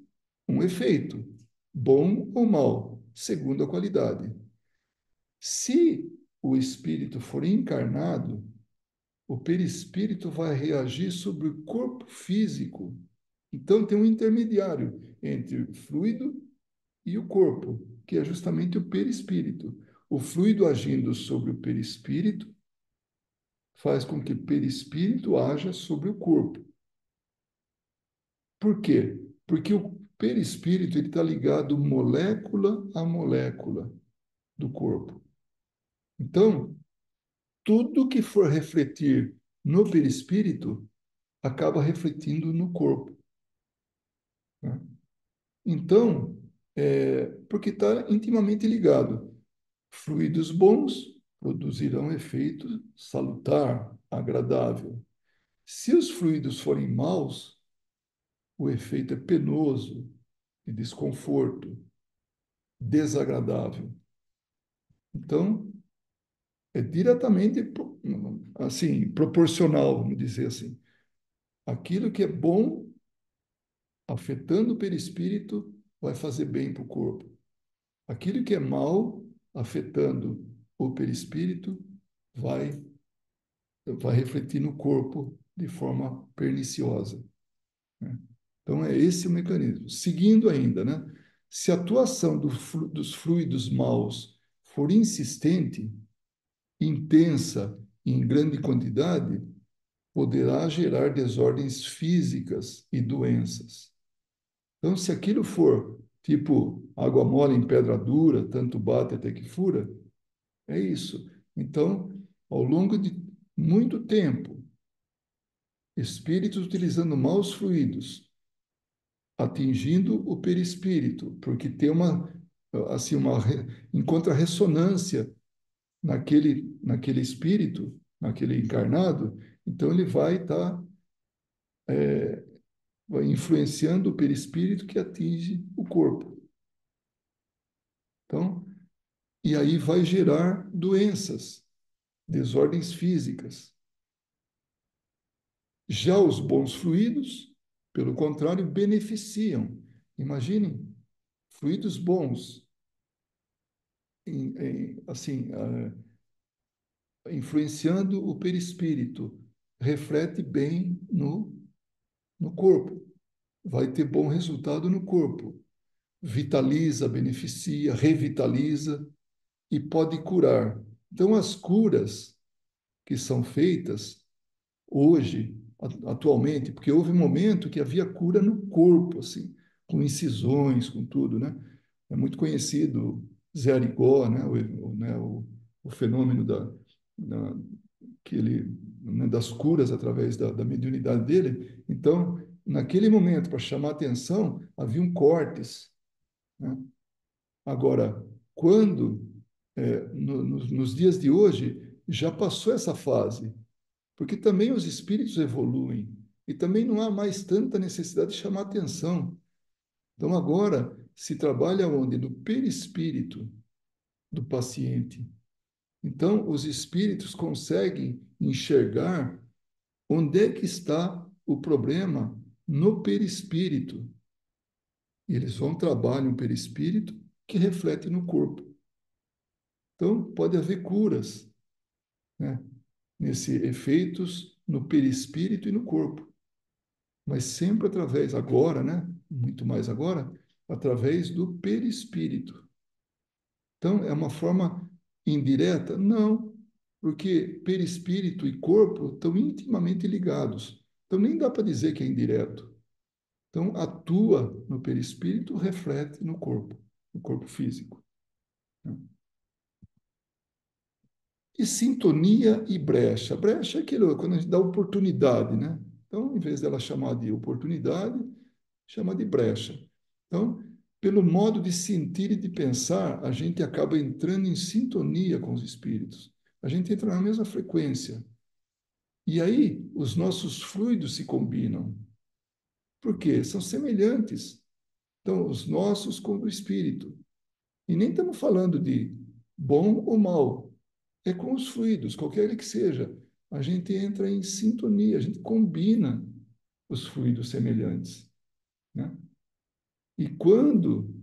um efeito, bom ou mal, segundo a qualidade. Se o espírito for encarnado, o perispírito vai reagir sobre o corpo físico. Então, tem um intermediário entre o fluido e o corpo, que é justamente o perispírito. O fluido agindo sobre o perispírito faz com que o perispírito haja sobre o corpo. Por quê? Porque o perispírito está ligado molécula a molécula do corpo. Então, tudo que for refletir no perispírito acaba refletindo no corpo, né? Então, porque está intimamente ligado. Fluidos bons produzirão efeito salutar, agradável. Se os fluidos forem maus, o efeito é penoso, de desconforto, desagradável. Então, é diretamente assim, proporcional, vamos dizer assim. Aquilo que é bom, afetando o perispírito, vai fazer bem para o corpo. Aquilo que é mal, afetando o perispírito, vai, vai refletir no corpo de forma perniciosa, né? Então, é esse o mecanismo. Seguindo ainda, né? Se a atuação dos fluidos maus for insistente, intensa e em grande quantidade, poderá gerar desordens físicas e doenças. Então, se aquilo for tipo água mole em pedra dura, tanto bate até que fura, é isso. Então, ao longo de muito tempo, espíritos utilizando maus fluidos, atingindo o perispírito, porque tem uma, assim, encontra ressonância naquele espírito, naquele encarnado, então ele vai estar influenciando o perispírito que atinge o corpo. Então, e aí vai gerar doenças, desordens físicas. Já os bons fluidos, pelo contrário, beneficiam. Imaginem, fluidos bons, assim, influenciando o perispírito, reflete bem no corpo, vai ter bom resultado no corpo. Vitaliza, beneficia, revitaliza e pode curar. Então, as curas que são feitas hoje, atualmente, porque houve um momento que havia cura no corpo, assim, com incisões, com tudo, né? É muito conhecido Zé Arigó, né? O fenômeno da, que ele, né, das curas através da mediunidade dele. Então, naquele momento, para chamar atenção, haviam cortes, né? Agora, quando, nos dias de hoje, já passou essa fase, porque também os espíritos evoluem e também não há mais tanta necessidade de chamar atenção. Então, agora se trabalha onde? No perispírito do paciente. Então, os espíritos conseguem enxergar onde é que está o problema no perispírito. E eles vão trabalhar um perispírito que reflete no corpo. Então, pode haver curas, né, nesse efeitos no perispírito e no corpo, mas sempre através, agora, né, muito mais agora, através do perispírito. Então, é uma forma indireta? Não, porque perispírito e corpo estão intimamente ligados. Então, nem dá para dizer que é indireto. Então, atua no perispírito, reflete no corpo físico, né? E sintonia e brecha. Brecha é aquilo, quando a gente dá oportunidade, né? Então, em vez dela chamar de oportunidade, chama de brecha. Então, pelo modo de sentir e de pensar, a gente acaba entrando em sintonia com os espíritos. A gente entra na mesma frequência. E aí, os nossos fluidos se combinam. Por quê? São semelhantes. Então, os nossos com o do espírito. E nem estamos falando de bom ou mal. É com os fluidos, qualquer que seja. A gente entra em sintonia, a gente combina os fluidos semelhantes, né? E quando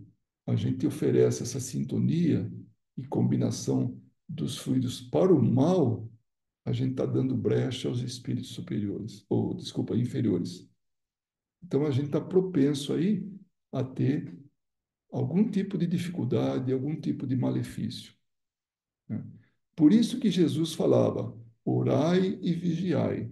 a gente oferece essa sintonia e combinação dos fluidos para o mal, a gente está dando brecha aos espíritos superiores, ou, desculpa, inferiores. Então, a gente está propenso aí a ter algum tipo de dificuldade, algum tipo de malefício, né? Por isso que Jesus falava, orai e vigiai.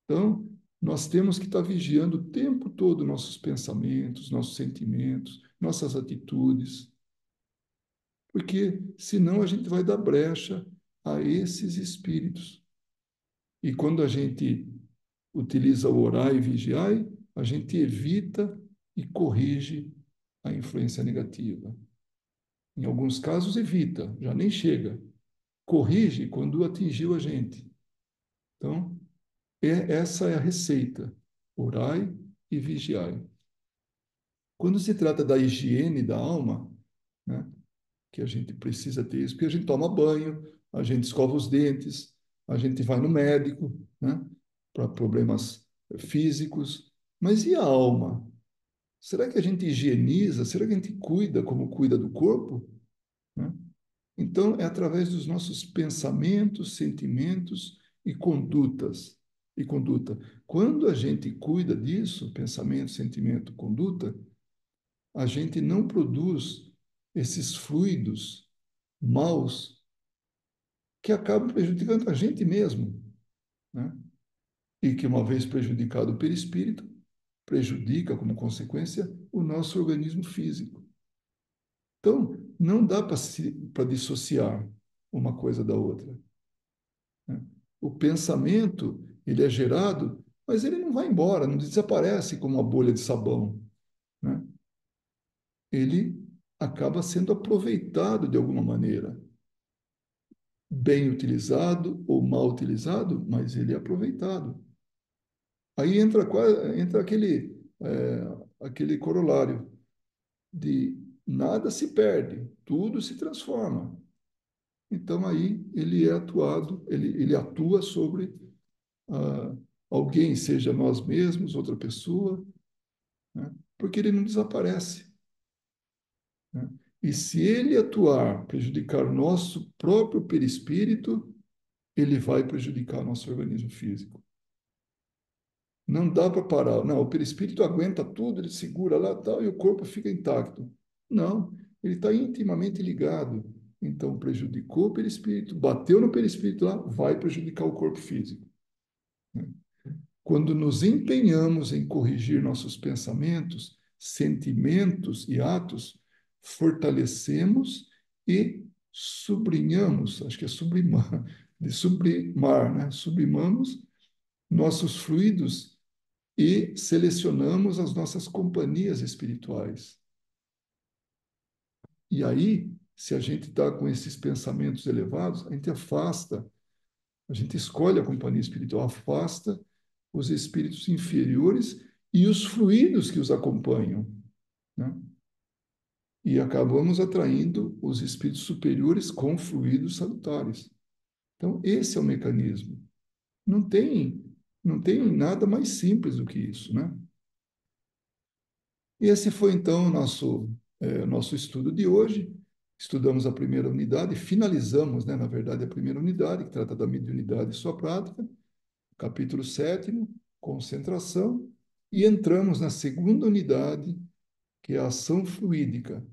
Então, nós temos que estar vigiando o tempo todo nossos pensamentos, nossos sentimentos, nossas atitudes, porque senão a gente vai dar brecha a esses espíritos. E quando a gente utiliza o orar e vigiar, a gente evita e corrige a influência negativa. Em alguns casos, evita, já nem chega. Corrige quando atingiu a gente. Então, Essa é a receita. Orai e vigiai. Quando se trata da higiene da alma, né, que a gente precisa ter isso, porque a gente toma banho, a gente escova os dentes, a gente vai no médico, né, para problemas físicos, mas e a alma? Será que a gente higieniza? Será que a gente cuida como cuida do corpo? Né? Então, é através dos nossos pensamentos, sentimentos e condutas. E conduta. Quando a gente cuida disso, pensamento, sentimento, conduta, a gente não produz esses fluidos maus que acabam prejudicando a gente mesmo, né? E que, uma vez prejudicado o perispírito, prejudica, como consequência, o nosso organismo físico. Então, não dá para dissociar uma coisa da outra, né? O pensamento, ele é gerado, mas ele não vai embora, não desaparece como uma bolha de sabão, né? Ele acaba sendo aproveitado de alguma maneira, bem utilizado ou mal utilizado, mas ele é aproveitado. Aí entra aquele corolário de nada se perde, tudo se transforma. Então aí ele é atuado, ele atua sobre ah, alguém, seja nós mesmos, outra pessoa, né? Porque ele não desaparece, né? E se ele atuar, prejudicar o nosso próprio perispírito, ele vai prejudicar o nosso organismo físico. Não dá para parar. Não, o perispírito aguenta tudo, ele segura lá tal, e o corpo fica intacto. Não, ele está intimamente ligado. Então, prejudicou o perispírito, bateu no perispírito lá, vai prejudicar o corpo físico, né? Quando nos empenhamos em corrigir nossos pensamentos, sentimentos e atos, fortalecemos e sublinhamos, acho que é sublimar, de sublimar, né? Sublimamos nossos fluidos e selecionamos as nossas companhias espirituais. E aí, se a gente está com esses pensamentos elevados, a gente afasta, a gente escolhe a companhia espiritual, afasta os espíritos inferiores e os fluidos que os acompanham, né? E acabamos atraindo os espíritos superiores com fluidos salutares. Então, esse é o mecanismo. Não tem, não tem nada mais simples do que isso, né? E esse foi, então, o nosso estudo de hoje. Estudamos a primeira unidade, finalizamos, né, na verdade, a primeira unidade, que trata da mediunidade e sua prática, capítulo 7º, concentração, e entramos na segunda unidade, que é a ação fluídica,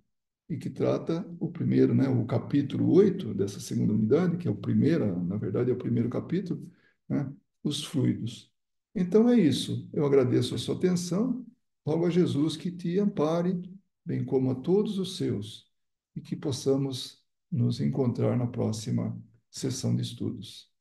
e que trata o primeiro, né, o capítulo 8 dessa segunda unidade, que é o primeiro, na verdade, é o primeiro capítulo, né, os fluidos. Então é isso. Eu agradeço a sua atenção, rogo a Jesus que te ampare, bem como a todos os seus, e que possamos nos encontrar na próxima sessão de estudos.